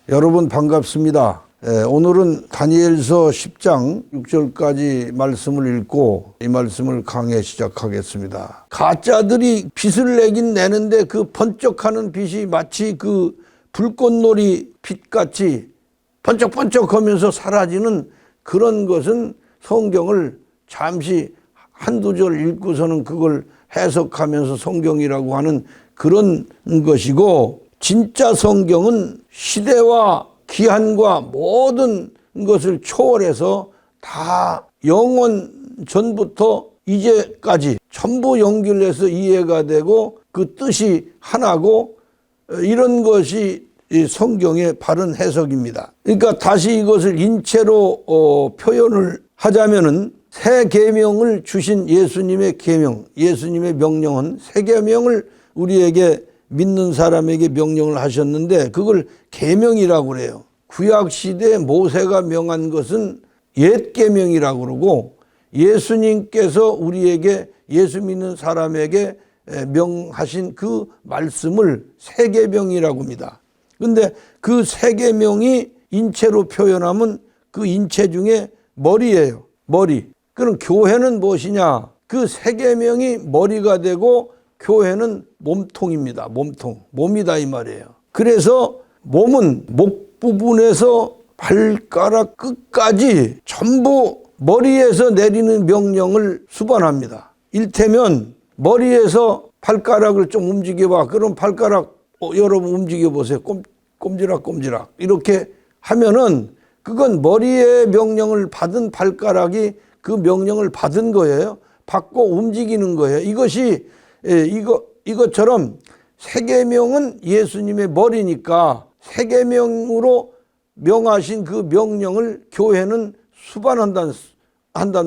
여러분 반갑습니다. 오늘은 다니엘서 10장 6절까지 말씀을 읽고 이 말씀을 강해 시작하겠습니다. 가짜들이 빛을 내긴 내는데 그 번쩍하는 빛이 마치 그 불꽃놀이 빛같이 번쩍번쩍하면서 사라지는 그런 것은 성경을 잠시 한두 절 읽고서는 그걸 해석하면서 성경이라고 하는 그런 것이고, 진짜 성경은 시대와 기한과 모든 것을 초월해서 다 영원 전부터 이제까지 전부 연결해서 이해가 되고 그 뜻이 하나고, 이런 것이 이 성경의 바른 해석입니다. 그러니까 다시 이것을 인체로 표현을 하자면은 새 계명을 주신 예수님의 계명, 예수님의 명령은 새 계명을 우리에게 믿는 사람에게 명령을 하셨는데 그걸 계명이라고 그래요. 구약 시대에 모세가 명한 것은 옛 계명이라고 그러고, 예수님께서 우리에게, 예수 믿는 사람에게 명하신 그 말씀을 새 계명이라고 합니다. 그런데 그 새 계명이 인체로 표현하면 그 인체 중에 머리예요. 머리. 그럼 교회는 무엇이냐? 그 새 계명이 머리가 되고 교회는 몸통입니다. 몸통. 몸이다 이 말이에요. 그래서 몸은 목 부분에서 발가락 끝까지 전부 머리에서 내리는 명령을 수반합니다. 일테면 머리에서 발가락을 좀 움직여봐. 그럼 발가락 여러분 움직여보세요. 꼼지락꼼지락 이렇게 하면은 그건 머리의 명령을 받은 발가락이 그 명령을 받은 거예요. 받고 움직이는 거예요. 이것처럼 새 계명은 예수님의 머리니까 새 계명으로 명하신 그 명령을 교회는 수반한단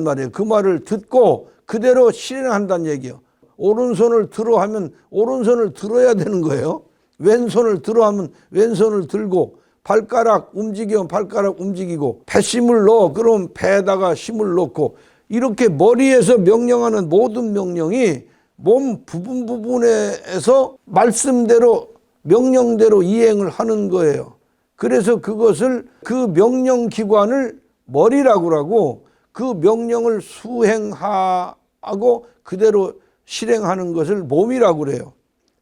말이에요. 그 말을 듣고 그대로 실행한다는 얘기예요. 오른손을 들어 하면 오른손을 들어야 되는 거예요. 왼손을 들어 하면 왼손을 들고, 발가락 움직이면 발가락 움직이고, 배심을 넣어 그럼 배에다가 힘을 넣고, 이렇게 머리에서 명령하는 모든 명령이 몸 부분에서 말씀대로 명령대로 이행을 하는 거예요. 그래서 그것을 그 명령기관을 머리라고 하고, 그 명령을 수행하고 그대로 실행하는 것을 몸이라고 그래요.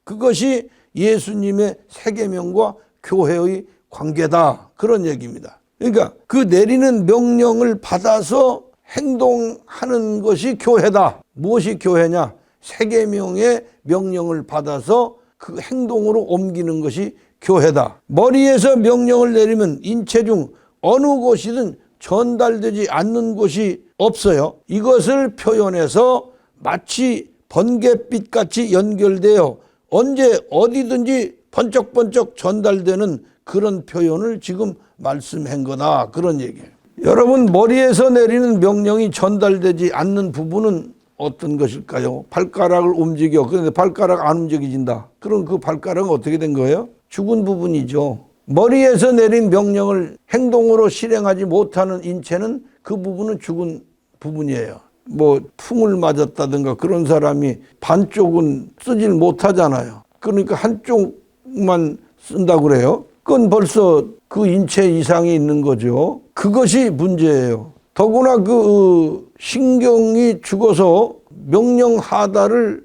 그것이 예수님의 새 계명과 교회의 관계다, 그런 얘기입니다. 그러니까 그 내리는 명령을 받아서 행동하는 것이 교회다. 무엇이 교회냐? 새 계명의 명령을 받아서 그 행동으로 옮기는 것이 교회다. 머리에서 명령을 내리면 인체 중 어느 곳이든 전달되지 않는 곳이 없어요. 이것을 표현해서 마치 번갯빛같이 연결되어 언제 어디든지 번쩍번쩍 전달되는 그런 표현을 지금 말씀한 거다, 그런 얘기예요. 여러분, 머리에서 내리는 명령이 전달되지 않는 부분은 어떤 것일까요? 발가락을 움직여. 그런데 발가락 안 움직여진다. 그럼 그 발가락은 어떻게 된 거예요? 죽은 부분이죠. 머리에서 내린 명령을 행동으로 실행하지 못하는 인체는 그 부분은 죽은 부분이에요. 뭐 풍을 맞았다든가 그런 사람이 반쪽은 쓰질 못하잖아요. 그러니까 한쪽만 쓴다고 그래요. 그건 벌써 그 인체 이상이 있는 거죠. 그것이 문제예요. 더구나 그 신경이 죽어서 명령 하다를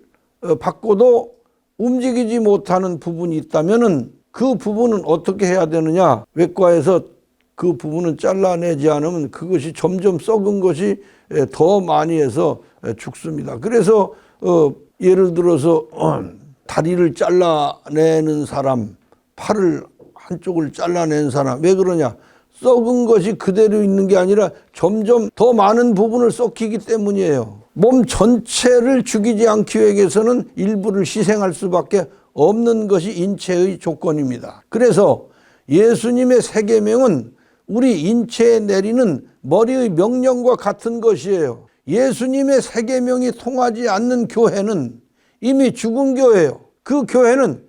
받고도 움직이지 못하는 부분이 있다면은 그 부분은 어떻게 해야 되느냐? 외과에서 그 부분은 잘라내지 않으면 그것이 점점 썩은 것이 더 많이 해서 죽습니다. 그래서 예를 들어서 다리를 잘라내는 사람, 팔을 한쪽을 잘라낸 사람, 왜 그러냐? 썩은 것이 그대로 있는 게 아니라 점점 더 많은 부분을 썩히기 때문이에요. 몸 전체를 죽이지 않기 위해서는 일부를 희생할 수밖에 없는 것이 인체의 조건입니다. 그래서 예수님의 새 계명은 우리 인체에 내리는 머리의 명령과 같은 것이에요. 예수님의 새 계명이 통하지 않는 교회는 이미 죽은 교회예요. 그 교회는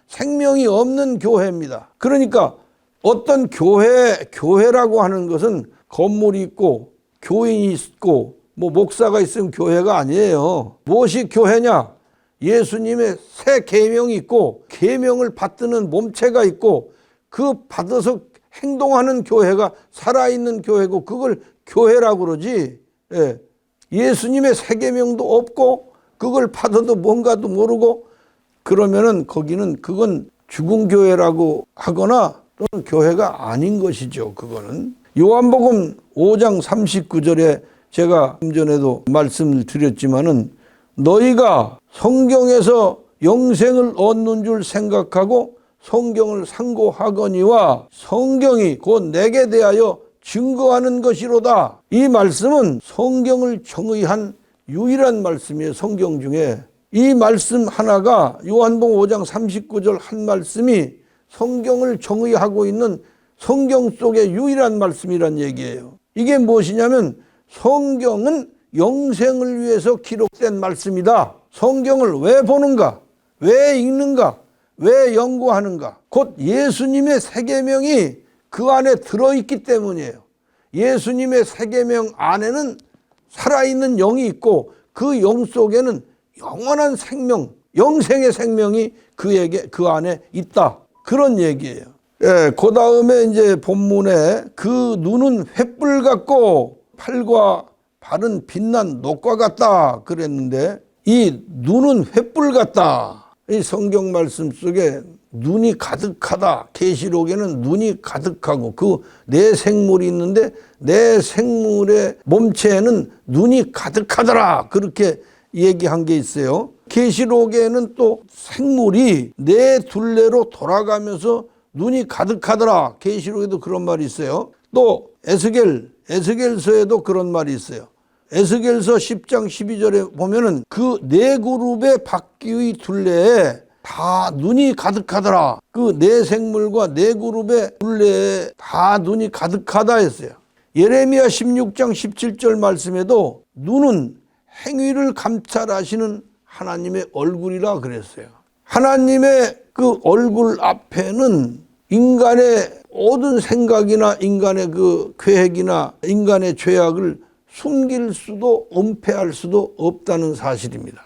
생명이 없는 교회입니다. 그러니까 어떤 교회라고 하는 것은 건물이 있고 교인이 있고 뭐 목사가 있으면 교회가 아니에요. 무엇이 교회냐? 예수님의 새 계명이 있고 계명을 받드는 몸체가 있고 그 받아서 행동하는 교회가 살아있는 교회고 그걸 교회라고 그러지. 예. 예수님의 세계명도 없고 그걸 받아도 뭔가도 모르고 그러면은 거기는 그건 죽은 교회라고 하거나 또는 교회가 아닌 것이죠. 그거는. 요한복음 5장 39절에 제가 좀 전에도 말씀을 드렸지만은 너희가 성경에서 영생을 얻는 줄 생각하고 성경을 상고하거니와 성경이 곧 내게 대하여 증거하는 것이로다. 이 말씀은 성경을 정의한 유일한 말씀이에요. 성경 중에. 이 말씀 하나가 요한복음 5장 39절 한 말씀이 성경을 정의하고 있는 성경 속의 유일한 말씀이란 얘기예요. 이게 무엇이냐면 성경은 영생을 위해서 기록된 말씀이다. 성경을 왜 보는가? 왜 읽는가? 왜 연구하는가? 곧 예수님의 세계명이 그 안에 들어있기 때문이에요. 예수님의 세계명 안에는 살아있는 영이 있고 그 영 속에는 영원한 생명, 영생의 생명이 그 안에 있다. 그런 얘기예요. 예, 그 다음에 이제 본문에 그 눈은 횃불 같고 팔과 발은 빛난 녹과 같다 그랬는데 이 눈은 횃불 같다. 이 성경 말씀 속에 눈이 가득하다. 계시록에는 눈이 가득하고 그 내 생물이 있는데 내 생물의 몸체에는 눈이 가득하더라. 그렇게 얘기한 게 있어요. 계시록에는 또 생물이 내 둘레로 돌아가면서 눈이 가득하더라. 계시록에도 그런 말이 있어요. 또 에스겔서에도 그런 말이 있어요. 에스겔서 10장 12절에 보면은 그 네 그룹의 바퀴의 둘레에 다 눈이 가득하더라. 그 네 생물과 네 그룹의 둘레에 다 눈이 가득하다 했어요. 예레미야 16장 17절 말씀에도 눈은 행위를 감찰하시는 하나님의 얼굴이라 그랬어요. 하나님의 그 얼굴 앞에는 인간의 모든 생각이나 인간의 그 계획이나 인간의 죄악을 숨길 수도 은폐할 수도 없다는 사실입니다.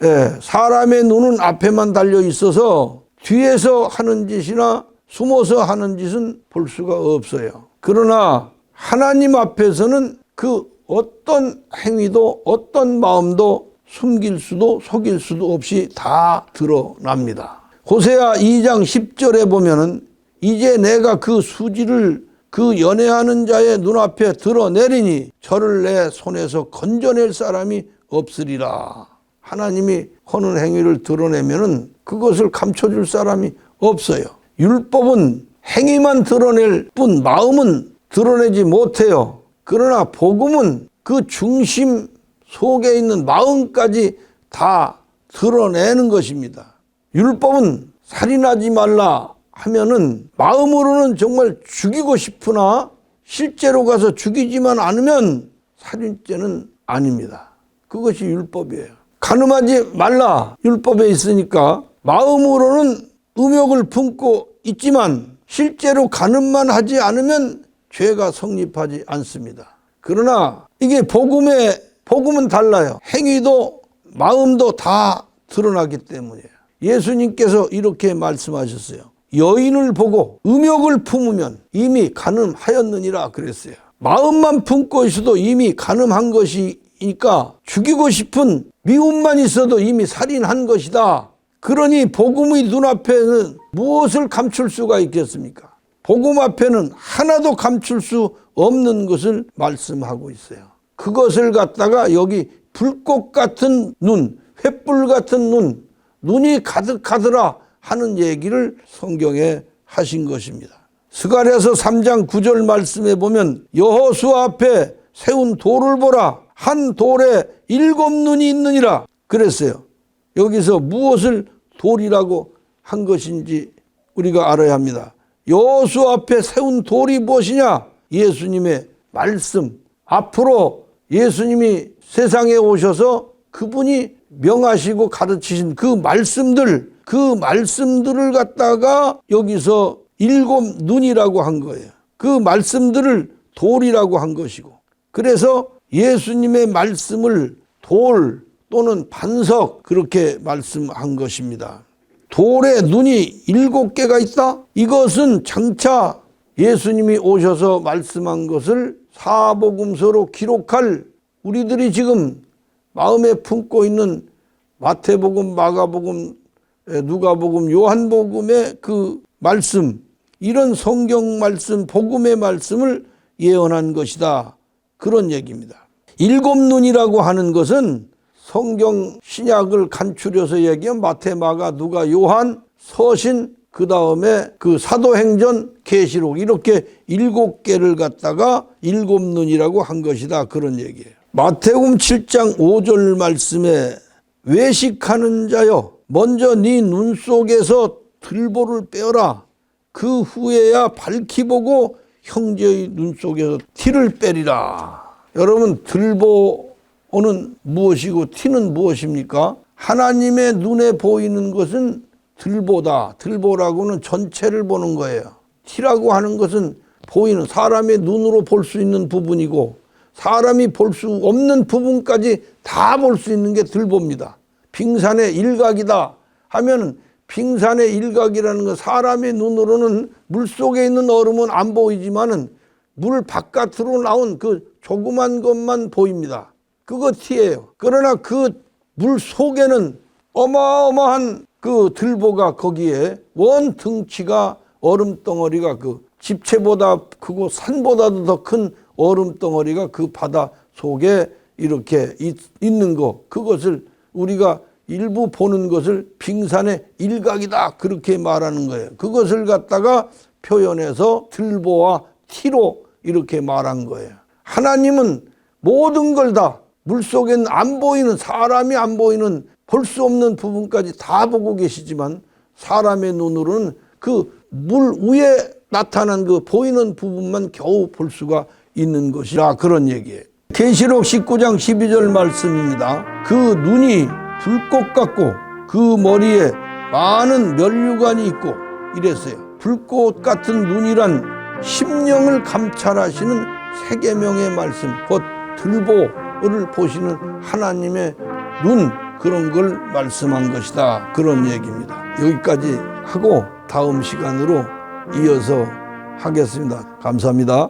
예, 사람의 눈은 앞에만 달려 있어서 뒤에서 하는 짓이나 숨어서 하는 짓은 볼 수가 없어요. 그러나 하나님 앞에서는 그 어떤 행위도 어떤 마음도 숨길 수도 속일 수도 없이 다 드러납니다. 호세아 2장 10절에 보면은 이제 내가 그 수지를 그 연애하는 자의 눈앞에 드러내리니 저를 내 손에서 건져낼 사람이 없으리라. 하나님이 하는 행위를 드러내면은 그것을 감춰줄 사람이 없어요. 율법은 행위만 드러낼 뿐 마음은 드러내지 못해요. 그러나 복음은 그 중심 속에 있는 마음까지 다 드러내는 것입니다. 율법은 살인하지 말라 하면은 마음으로는 정말 죽이고 싶으나 실제로 가서 죽이지만 않으면 살인죄는 아닙니다. 그것이 율법이에요. 간음하지 말라 율법에 있으니까 마음으로는 음욕을 품고 있지만 실제로 간음만 하지 않으면 죄가 성립하지 않습니다. 그러나 이게 복음은 달라요. 행위도 마음도 다 드러나기 때문이에요. 예수님께서 이렇게 말씀하셨어요. 여인을 보고 음욕을 품으면 이미 간음하였느니라 그랬어요. 마음만 품고 있어도 이미 간음한 것이니까 죽이고 싶은 미움만 있어도 이미 살인한 것이다. 그러니 복음의 눈앞에는 무엇을 감출 수가 있겠습니까? 복음 앞에는 하나도 감출 수 없는 것을 말씀하고 있어요. 그것을 갖다가 여기 불꽃 같은 눈, 횃불 같은 눈이 가득하더라 하는 얘기를 성경에 하신 것입니다. 스가랴서 3장 9절 말씀에 보면 여호수아 앞에 세운 돌을 보라. 한 돌에 7눈이 있느니라 그랬어요. 여기서 무엇을 돌이라고 한 것인지 우리가 알아야 합니다. 여호수아 앞에 세운 돌이 무엇이냐? 예수님의 말씀. 앞으로 예수님이 세상에 오셔서 그분이 명하시고 가르치신 그 말씀들을 갖다가 여기서 7눈이라고 한 거예요. 그 말씀들을 돌이라고 한 것이고, 그래서 예수님의 말씀을 돌 또는 반석 그렇게 말씀한 것입니다. 돌에 눈이 7개가 있다? 이것은 장차 예수님이 오셔서 말씀한 것을 사복음서로 기록할 우리들이 지금 마음에 품고 있는 마태복음, 마가복음, 누가복음, 요한복음의 그 말씀, 이런 성경 말씀, 복음의 말씀을 예언한 것이다. 그런 얘기입니다. 7눈이라고 하는 것은 성경 신약을 간추려서 얘기한 마태, 마가, 누가, 요한, 서신, 그 다음에 그 사도행전, 계시록, 이렇게 7개를 갖다가 7눈이라고 한 것이다. 그런 얘기예요. 마태복음 7장 5절 말씀에 외식하는 자여 먼저 네 눈 속에서 들보를 빼어라. 그 후에야 밝히 보고 형제의 눈 속에서 티를 빼리라. 여러분, 들보는 무엇이고 티는 무엇입니까? 하나님의 눈에 보이는 것은 들보다. 들보라고는 전체를 보는 거예요. 티라고 하는 것은 보이는, 사람의 눈으로 볼 수 있는 부분이고 사람이 볼 수 없는 부분까지 다 볼 수 있는 게 들보입니다. 빙산의 일각이다 하면 빙산의 일각이라는 건 사람의 눈으로는 물속에 있는 얼음은 안 보이지만은 물 바깥으로 나온 그 조그만 것만 보입니다. 그거 티예요. 그러나 그 물 속에는 어마어마한 그 들보가, 거기에 원 등치가 얼음 덩어리가 그 집채보다 크고 산보다도 더 큰 얼음 덩어리가 그 바다 속에 이렇게 있는 거, 그것을 우리가 일부 보는 것을 빙산의 일각이다 그렇게 말하는 거예요. 그것을 갖다가 표현해서 들보와 티로 이렇게 말한 거예요. 하나님은 모든 걸 다 물속엔 안 보이는, 사람이 안 보이는 볼 수 없는 부분까지 다 보고 계시지만 사람의 눈으로는 그 물 위에 나타난 그 보이는 부분만 겨우 볼 수가 있는 것이라, 그런 얘기예요. 계시록 19장 12절 말씀입니다. 그 눈이 불꽃 같고 그 머리에 많은 면류관이 있고 이랬어요. 불꽃 같은 눈이란 심령을 감찰하시는 세계명의 말씀, 곧 들보를 보시는 하나님의 눈, 그런 걸 말씀한 것이다. 그런 얘기입니다. 여기까지 하고 다음 시간으로 이어서 하겠습니다. 감사합니다.